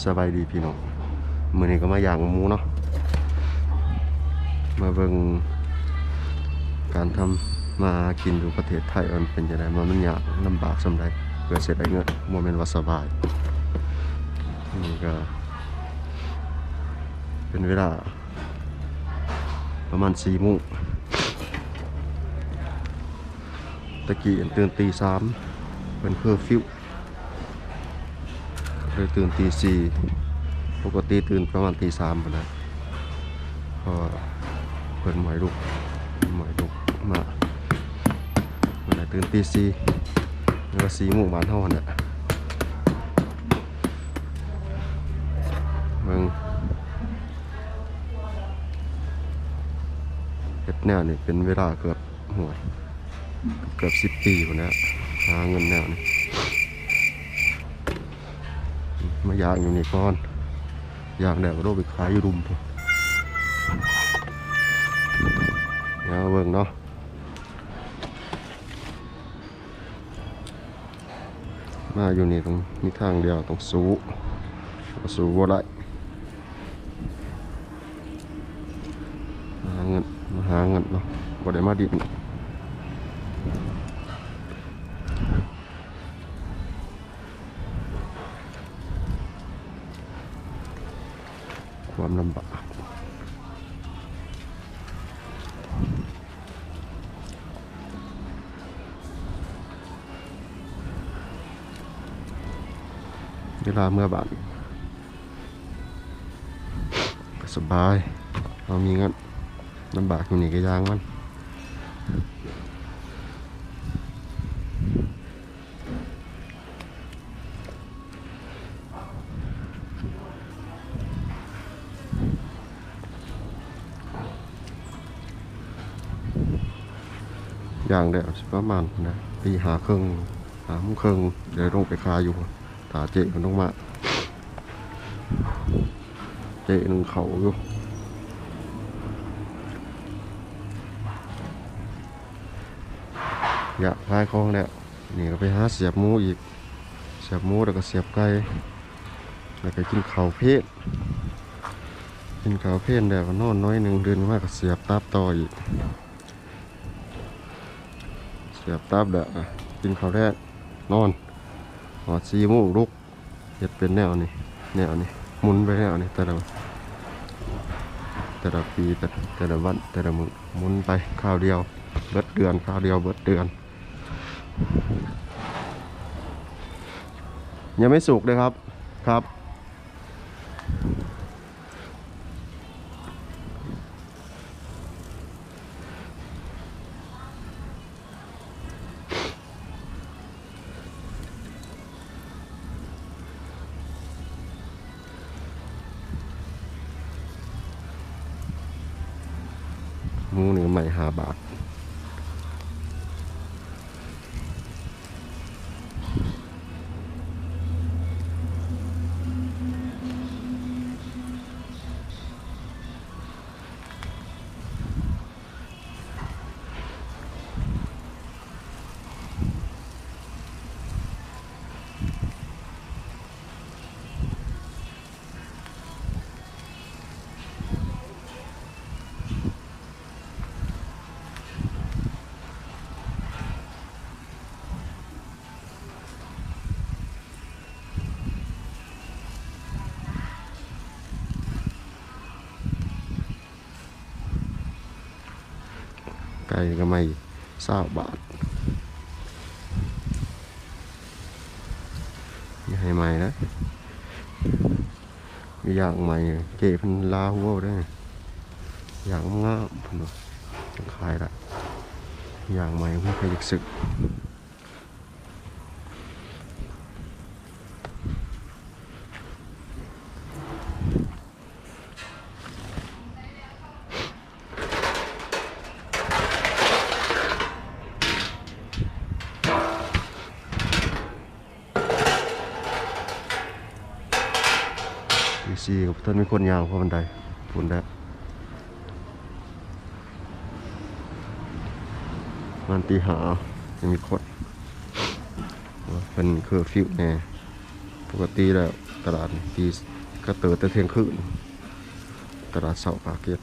สบายดีพี่น้องมื้อนี้ก็มาย่างหมูเนาะมาเบิ่งการทำมากินอยู่ประเทศไทยมันเป็นจังไดมันยากลำบากส่ำใดเพื่อสิได้เงินบ่แม่นว่าสบายนี่ก็เป็นเวลาประมาณ 4 โมงตะกี้ตื่นตี 3เป็นเคอร์ฟิวเลยตื่นตี 4ปกติตื่นประมาณตี 3พุ่นน่ะเพราะเพิ่นหมายลุกมาวันไหนตื่นตี 4แล้วก็4 โมงบ้านเฮาหั่นน่ะเบิ่งเฮ็ดแนวนี่เป็นเวลาเกือบ10 ปีพุ่นน่ะหาเงินแนวนี่มาย่างอยู่นี่ก่อนย่างแล้วก็โดดไปขายอยู่รุมพุ่นเดี๋ยวเบิ่งเนาะมาอยู่นี่ต้องมีทางเดียวต้องสู้บ่ได้หาเงินเนาะบ่ได้มาดินความลำบากเวลาเมื่อบ้านก็สบายเรามีเงินลำบากอยู่นี่ก็ยางมันอย่างเดียวประมาณนะตี 5:30เดี๋ยวลงไปคาอยู่ถาเจ๊มันต้องมาเจ๊นึงเขาอยู่อยากพายคลองแล้วนี่ก็ไปหาเสียบหมูอีกเสียบหมูแล้วก็เสียบไก่แล้วก็กินข้าวเพลแล้วก็นอนน้อยหนึ่งเดินมาก็เสียบตับต่ออีกเสียบตับแล้วกินข้าวแรกนอนหอด4 โมงลุกเฮ็ดเป็นแนวนี้หมุนไปแนวนี้แต่ละปีแต่ละวันแต่ละมื้อหมุนไปคราวเดียวเบิดเดือนยังไม่สุกเลยครับหมูนี่ใหม่5 บาทไก่ก็ไม่20 บาทอย่าให้ใหม่นะมีอย่างใหม่เจ๊เพิ่นลาหัวได้อย่างงามเพิ่นขายละอย่างใหม่เพิ่นเคยศึกกับท่านมีคนยาวเพราะบันไดพูนแล้วมันตี 5ยังมีคนเป็นเคอร์ฟิวแน่ปกติแล้ว ตลาดที่ก็เติร์ดเที่ยงคืนตลาดเสาปากเกร็ด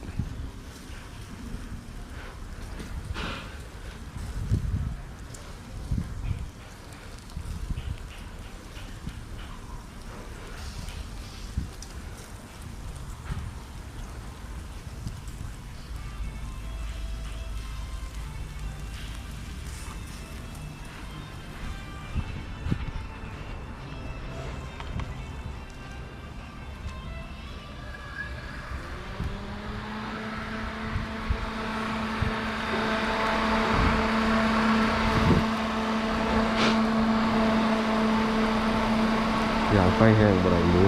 อย่างไฟแห้งบ่ได้หมู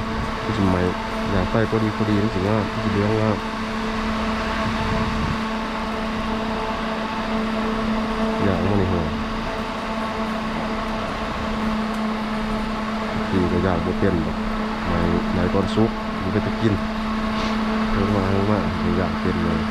ที่สมัยอย่างไฟพอดีนี่สิงามที่เลี้ยงงามอย่างมันนี่หัวที่ก็อย่างบ่เป็นแบบในตอนซุกมันก็จะกินเพิ่มมาอย่างเป็นเลย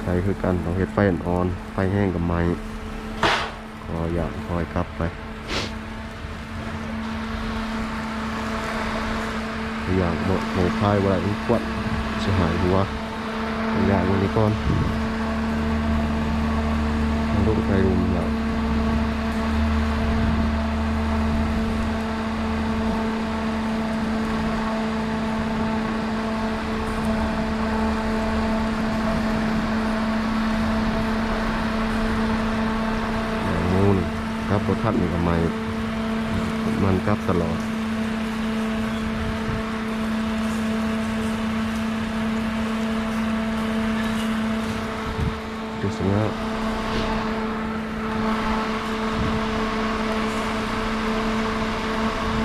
ใครคือกันต้องเห็ดไฟอ่อนไฟแห้งกับไม้ก็อยากคอยกลับไปอย่างโหมพายว่าอะไรขวดเสียหายหัวอย่างวันนี้ก่อนลูกไปรุมแล้วครับรถทัดนี่ทำไมมันกลับตลอดดูสินะ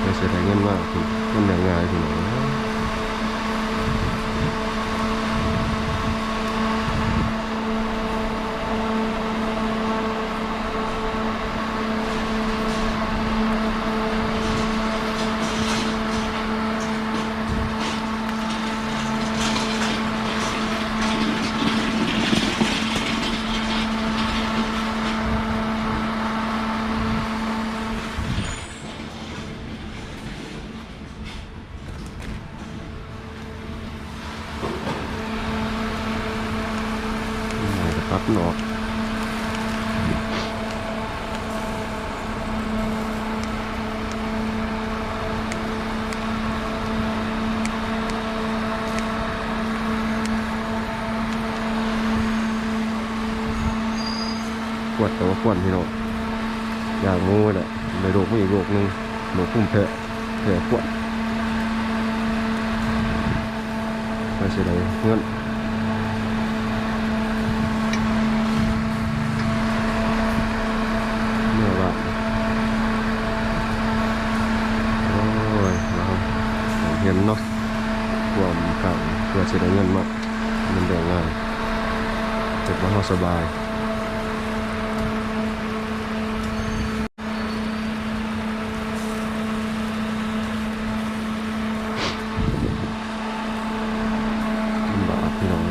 ไม่เสียดายเงินมากคุณมันอย่างง่ายคุณหนูครับหนอกขวดแต่ว่าขวดพี่น้องอย่างงูแหละในโรคไม่อีกโรคนึงโรคพุ่มแพ้ขวดไม่ใช่เลยเงินเห็นเนาะความเก่าเพื่อจะได้เงินมากมันแบ่งง่ายเจ็บว่าสบายบาทพี่น้อง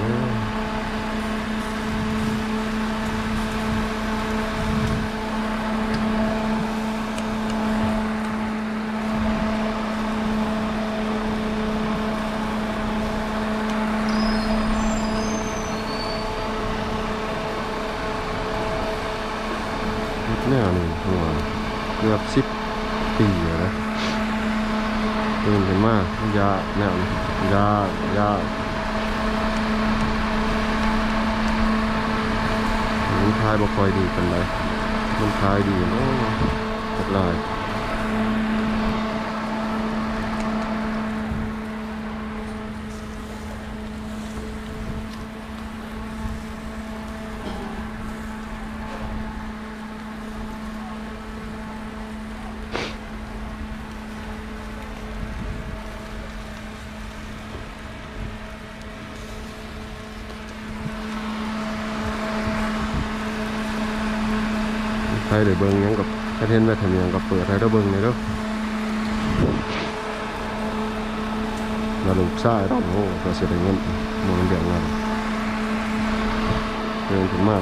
แน่หนึ่งหัวเกือบ10 ปีนะตื่นขึ้นมายาแนวยามันคลายบ่ค่อยดีกันเลยมันคลายดีเนาะตัดลาย ใครได้เบิ่งหยังกับถ้าเห็นแม่ทำหยังกับเปิดให้เราเบิ่งเลยเด้อมาลูกชายเราโอ้ก็สิได้เงินมันเดือนเงินเดินถึงมา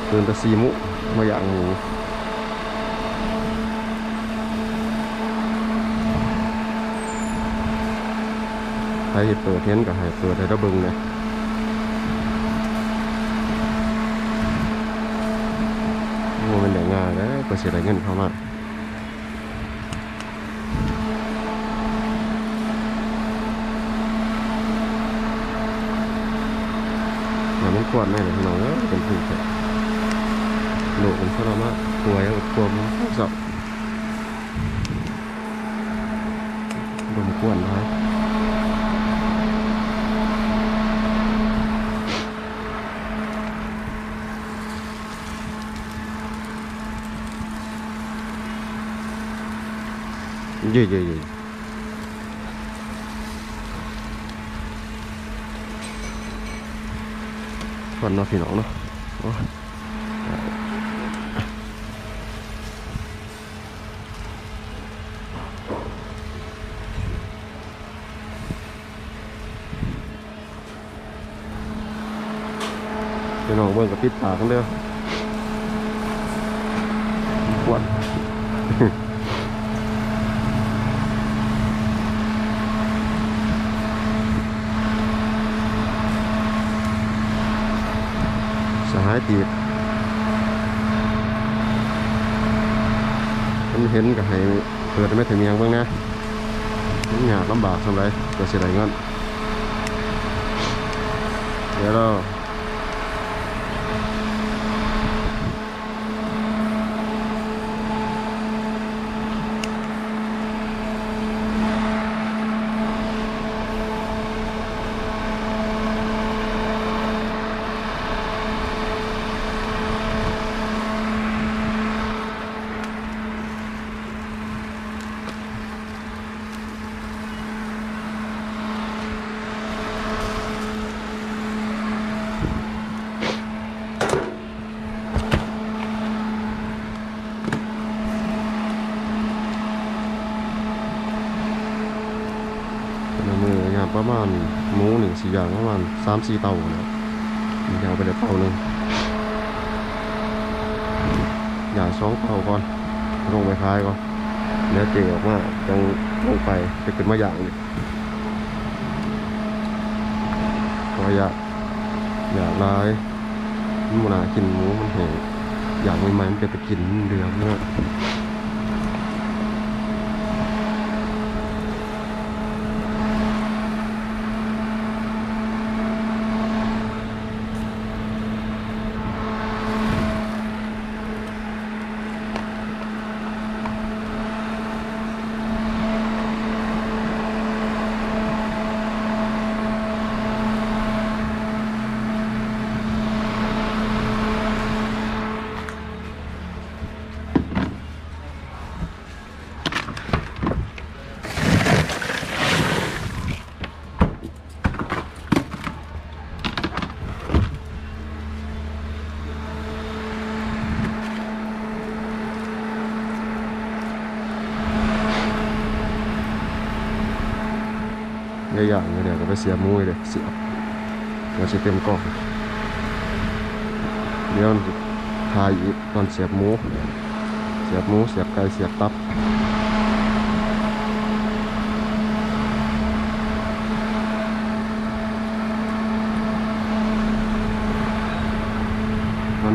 เดินตะซีมุมาอย่างหมูใครเปิดเห็นก็ให้เปิดให้เราเบิ่งเลยมันได้ง่ายแล้วก็เสียเงินเข้ามามันกวดไหมเลยพี่น้องเป็นผู้แก่โหนกมันชอบมากตัวยังตัวมันสอบโดนกวนไว้เย่ฟันเนาะพี่น้องเนาะพี่น้องเบิ่งกับปิดปากกันเด้อปวดสหายตีบมันเห็นกับให้เปิดไม่ถึงยังบ้างนะมันยากลำบากทำไรก็เสียดายเงินเดี๋ยวเราประมาณหมู1-4อย่างประมาณ3-4 เตานะยาวไปเลยเตาหนึ่งอย่าง2 เตาก่อนลงไปคลายก่อนแล้วเจออกมาจังลงไปจะขึ้นมาอย่างนี้ก็อยากลายมันกินหมูมันแห้งอย่างใหม่ๆมันจะกินเดือดมากอย่างเดี๋ยวก็ไปเสียบมุ้ยเลยเสียบเราจะเต็มกล่องเดี๋ยวทายอีกตอนเสียบหมูเสียบไก่เสียบตับ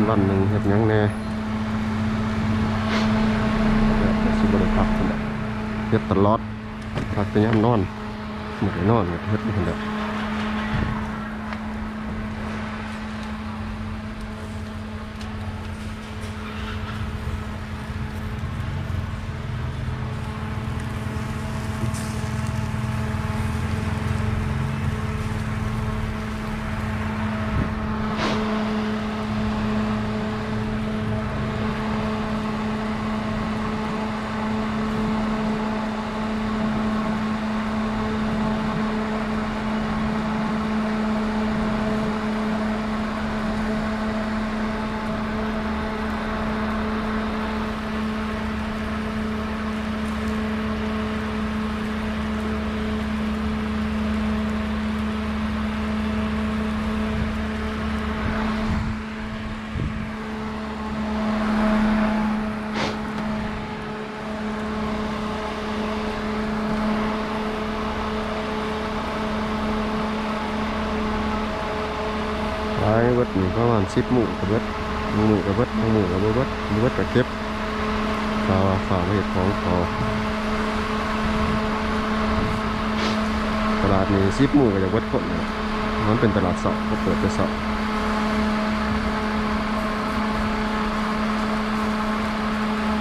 วันหนึ่งเห็ดยังแน่สุบริพักเห็ดตลอดพักแต่ยังนอนหมดนอนเฮ็ดไม่ได้ เ 10 หมู่กับเบิดหมู่กับเบิดหมู่กับเบิดเบิดกับเก็บฝากไว้เฮ็ดของต่อตลาดนี้10 หมู่ก็จะเบิดคนนะมันเป็นตลาดเสาร์เขาเปิดแต่เสาร์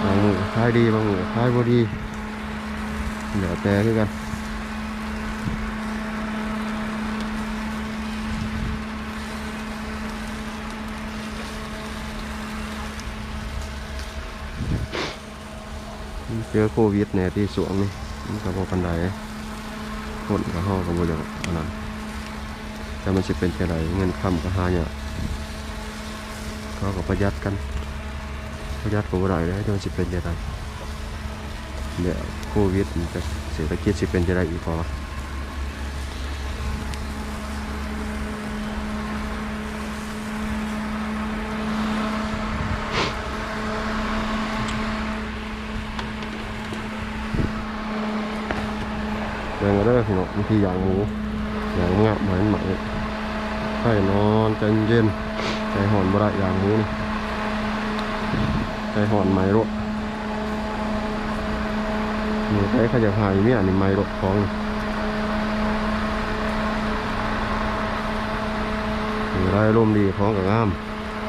บางหมู่ขายดีบางหมู่ขายบ่ดีเดี๋ยวแต่คือกันเจอโควิดเนี่ยที่สวงนี่มันก็บ่ปานใดคนก็เฮาก็บ่อย่างนั้นแต่มันสิเป็นจังได๋เงินค้ำก็หายากเขาก็ประหยัดกันประหยัดก็บ่ได้แล้วมันสิเป็นจังได๋เดี๋ยวโควิดมันจะเศรษฐกิจสิเป็นจังได๋อีกพอเดินก็ได้พี่น้องบางทีอย่างหมูอย่างงับเหมือนหมาไข่นอนใจเย็นใจห่อนบ่ได้อย่างหมูนี่ใจห่อนไม้รถนี่ใครเขาจะหายเมียนี่ไม้รถของนี่ไรร่มดีของกับงาม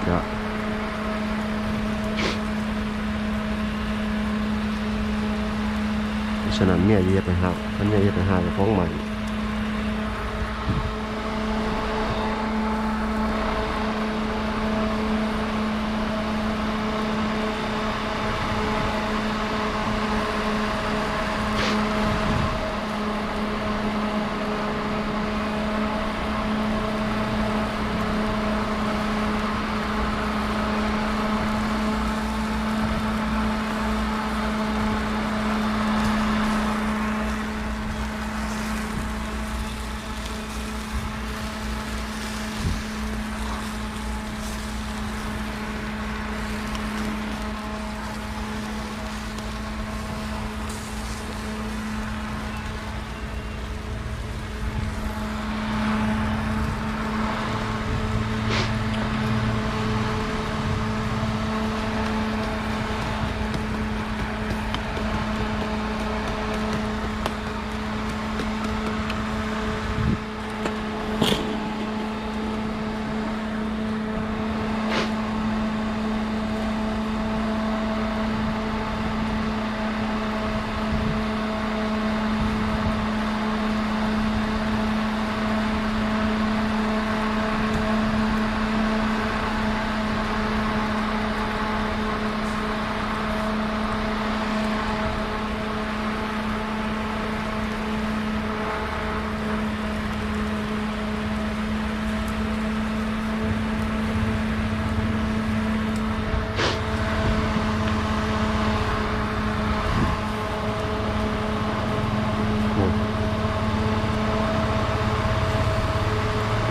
จะฉะนั้นเมียเย็ดไปหาท่านเมียเย็ดไปหากับของใหม่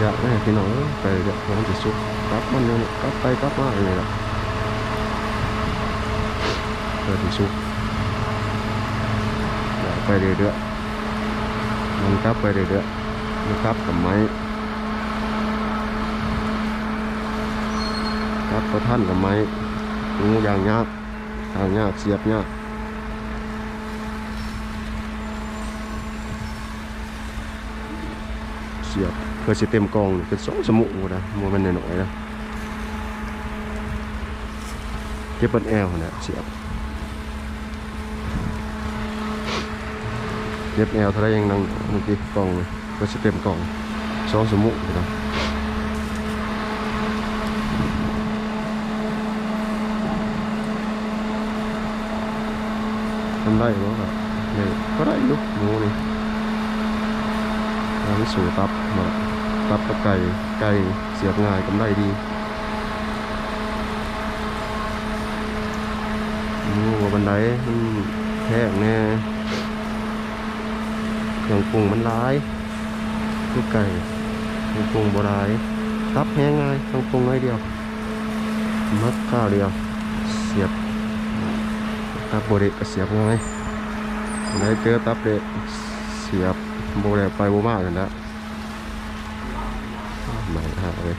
อยากให้พี่น้องไปเดี๋ยวมันจะสุกกลับมันเนี่ยกลับไปกลับมาเลยล่ะเปิดที่สุกอยากไปเรื่อยๆมันกลับไปเรื่อยๆมันกลับกับไม้กลับประท่านกับไม้งูอย่างยากทางยากเสียบยากเสียบเพื่อสิเต็มกองเป็น2 สมุกนะมัวมันหน่อยๆนะเก็บเป็นแอลนะเสียบเก็บแอลเท่าไรยังนั่งเมื่อกี้กองเลยเพื่อสิเต็มกอง2 สมุกนะทำได้หรือเปล่าเนี่ยก็ได้ยุกหมูนี่ไม่สูตับมาตับกับไก่เสียบง่ายกำไรดีหัวบันไดมันแทกแน่เครื่องปรุงมันร้ายคือไก่เครื่องปรุงบ่ร้ายตับแห้งง่ายเครื่องปรุงน้อยเดียวมัดข้าวเดียวเสียบตับโบเด็กก็เสียบง่ายได้เจอตับเด็กเสียบโบเด็กไปโบมากกันแล้วใหม่ฮะเลย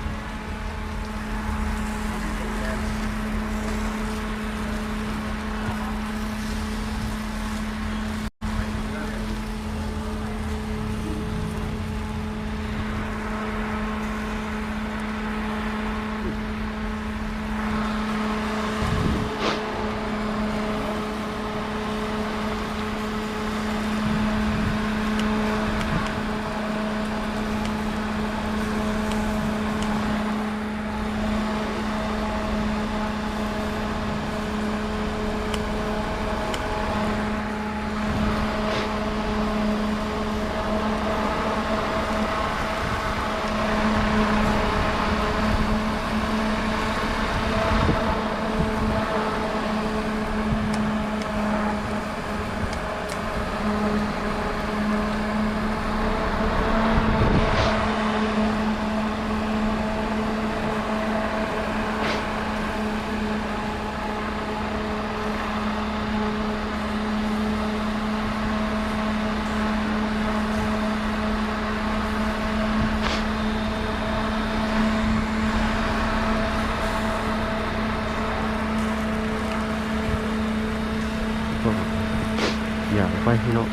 อยากไปพี่น้อง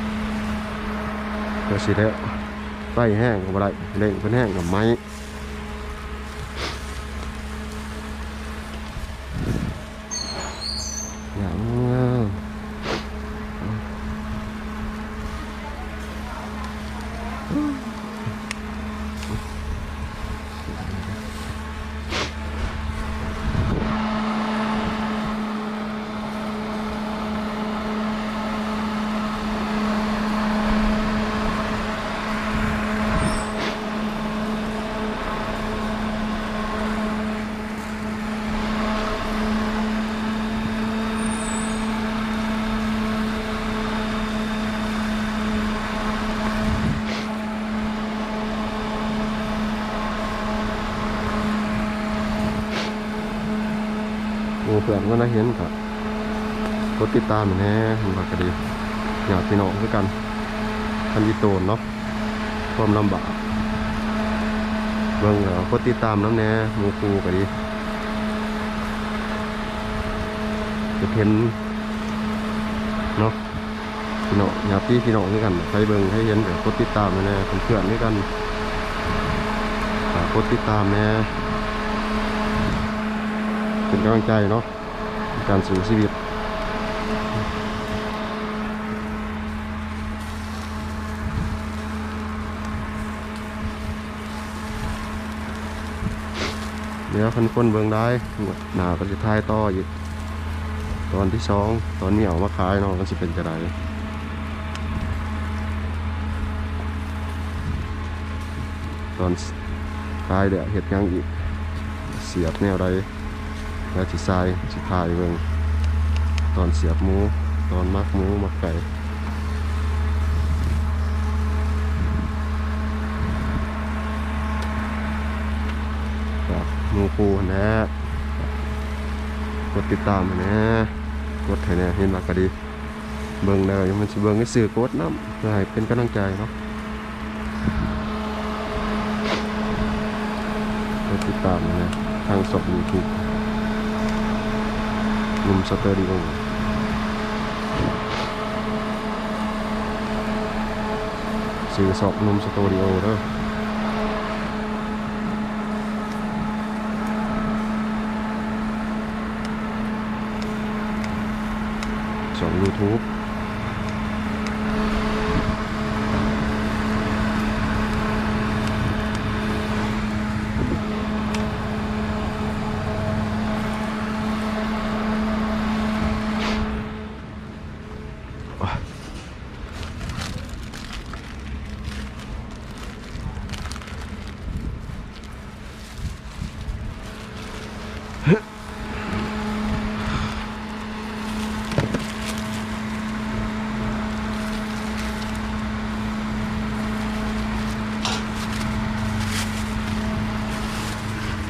ก็สิได้ไฟแห้งกับอะไรเล่งเพิ่นแห้งกับไม้อยากเพื่อนก็ได้เห็นครับกดติดตามแน่มันมากก็ดีอยากพี่น้องด้วยกันทันยีโตนเนาะความลำบากเบิ่งกดติดตามน้ำแน่หมูปูก็ดีจะเห็นเนาะพี่น้องอยากพี่น้องด้วยกันใครเบิ่งให้เห็นกดติดตามแน่เพื่อนด้วยกันกดติดตามแน่เป็นกำลังใจเนาะการสู่ชีวิตเดี๋ยวคนเบิ่งได้หนาก็จะทายต่ออีกตอนที่2ตอนนี้เอามาขายเนาะมันจะเป็นจะไรตอนขายเดี๋ยวเห็ดยังอีกเสียบแนวใดแล้วสิทรายสิทายเบิ่งตอนเสียบหมูตอนมักหมูมักไก่หมูปูนะกดติดตามนะกดให้แน่เห็นมากก็ดีเบิ่งเลยมันสิเบิ่งให้สื่อกดน้ำเพื่อให้เป็นกำลังใจเนาะกดติดตามนะทางสดยูทูบนุ่มสเตอริโอสื่อสอบนุ่มสตูดิโอเด้อช่อง YouTube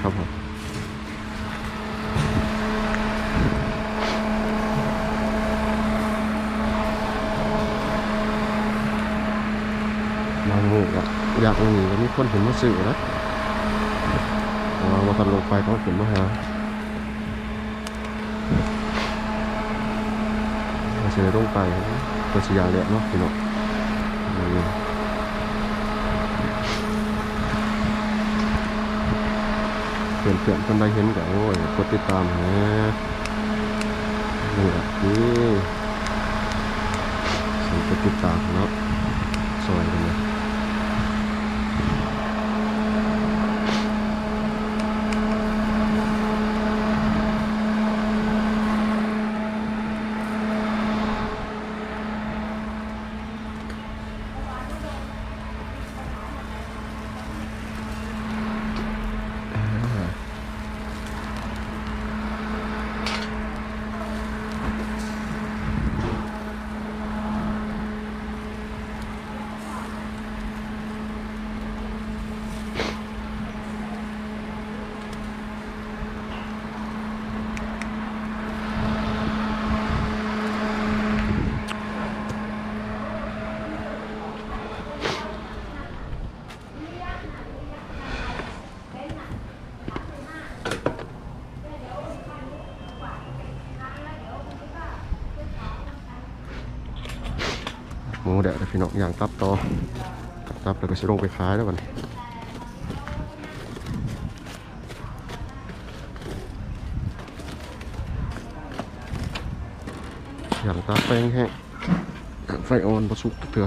ครับผมบางงูอ่ะอยากมีก็มีคนเห็นมาสื่อนะว่าทันลงไปเขาเห็นมาหาเสียลงไปตัวสียาเละเนาะพี่น้องเพื่อนคนใดเห็นก็โอ้ยกดติดตามนะนี่แหละนี่ส่งกดติดตามเนาะสวยกันเลย หมูแดดพี่น้องย่างตับต่อตับแล้วก็จะลงไปขายแล้วกันย่างตับแป้งแห้งไฟอ่อนประสุกเถื่อ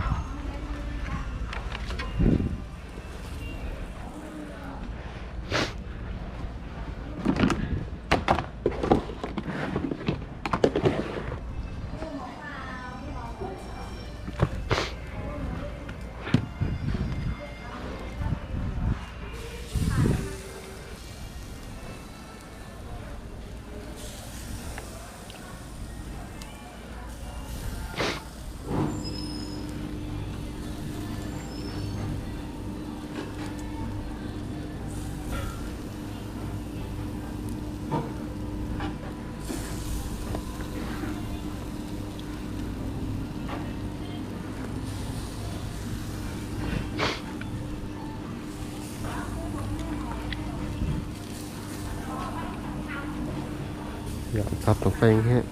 อย่างตับต้องแป้งแห้ง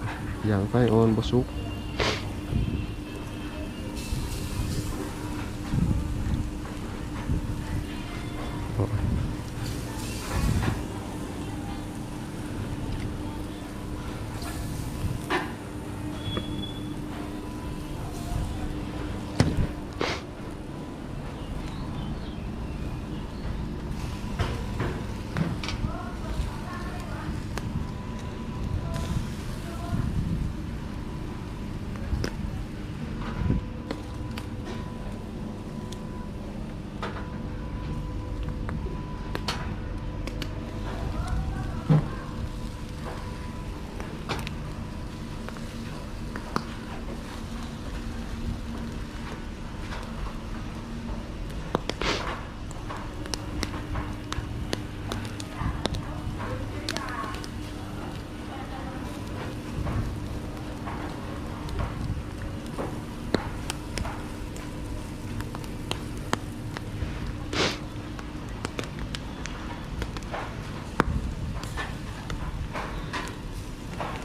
อย่างไฟอ่อนประสุก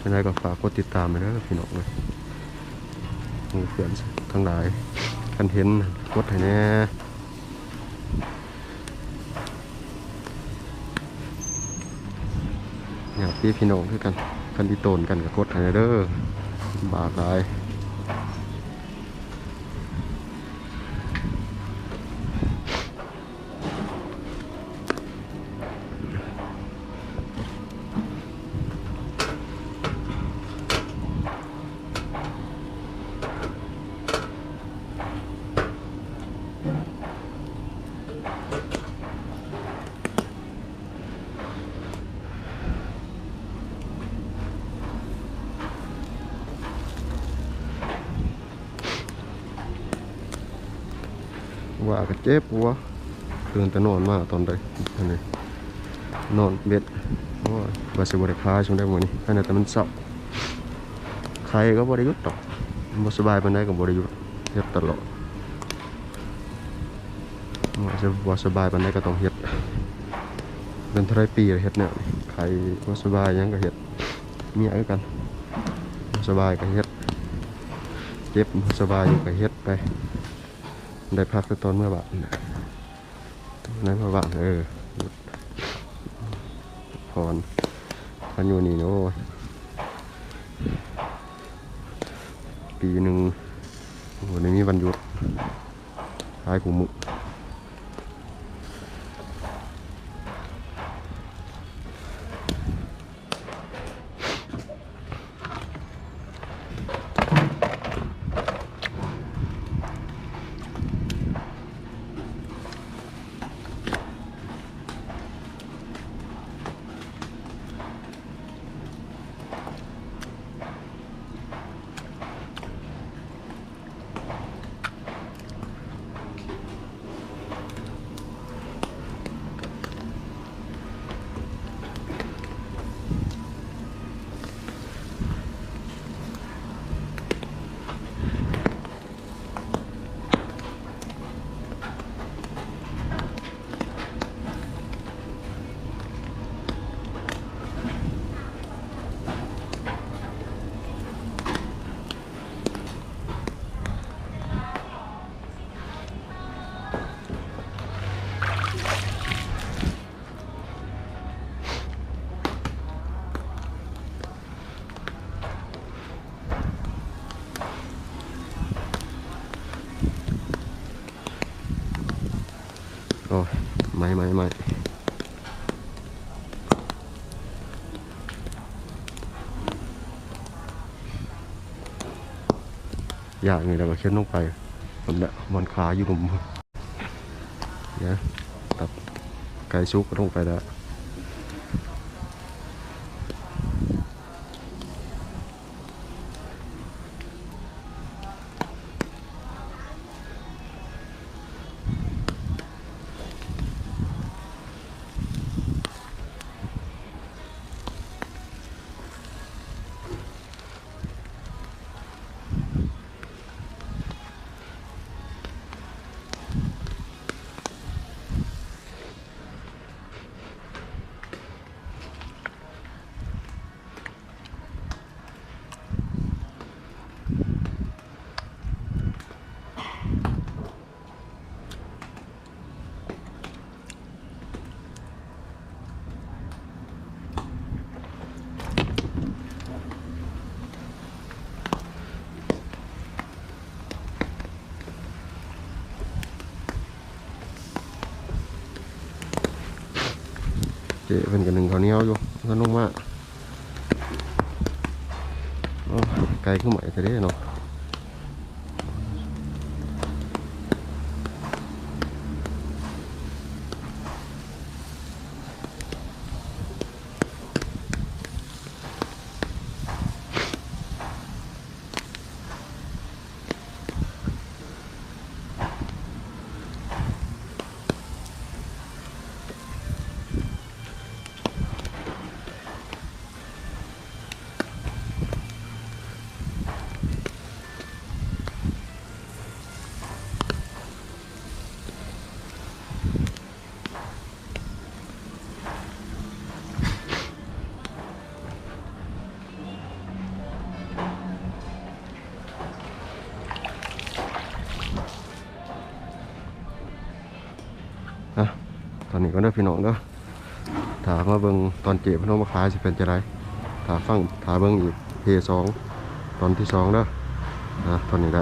ยังไงก็ฝากกดติดตามไปนะครับพี่น้องเลยหมู่เพื่อนทั้งหลายคันเห็นกดให้แน่อยากพี่น้องคือกันคันที่โตนกันกับกดให้เด้อบาหลายว่าก็เจ็บหัวตื่นแต่นอนมาตอนใดอันนี้นอนเบ็ดโอ้ยว่าสิบ่ได้คลายช่วงได้มื้อนี้อันนั้นแต่มันเศร้าใครก็บ่ได้หยุดดอกบ่สบายปานใดก็บ่ได้หยุดเฮ็ดตลอดว่าจะบ่สบายปานใดก็ต้องเฮ็ดเป็นเท่าไรปีแล้วเฮ็ดเนี่ยใครบ่สบายหยังก็เฮ็ดเมียคือกันบ่สบายก็เฮ็ดเจ็บบ่สบายอยู่ก็เฮ็ดไปได้พักตอนเมื่อบ่ายนั้นเมื่อบ่ายพรพันอยู่นี่โน้ปีหนึ่งวันนี้มีวันหยุดท้ายกูมุ โอ้ยไม่อย่างนี้เราก็เข็นลงไปผมเนี่ยมันขาอยู่ตรงมือเนี่ยตับไก่ซุกก็ลงไปแล้วเจ๊เป็นกันหนึ่งเขาวเหนี้ยวอยู่ก็ลงมาอ๋อไก่ขึ้นใหม่จะได้เนาะอ่ะตอนนี้ก็ได้พี่น้องเนาะถามมาเบิ่งตอนเจ๊พนมมาขายสิเป็นจะไรถาเบิ่งอีกเพสองตอนที่สองเนาะตอนนี้ละ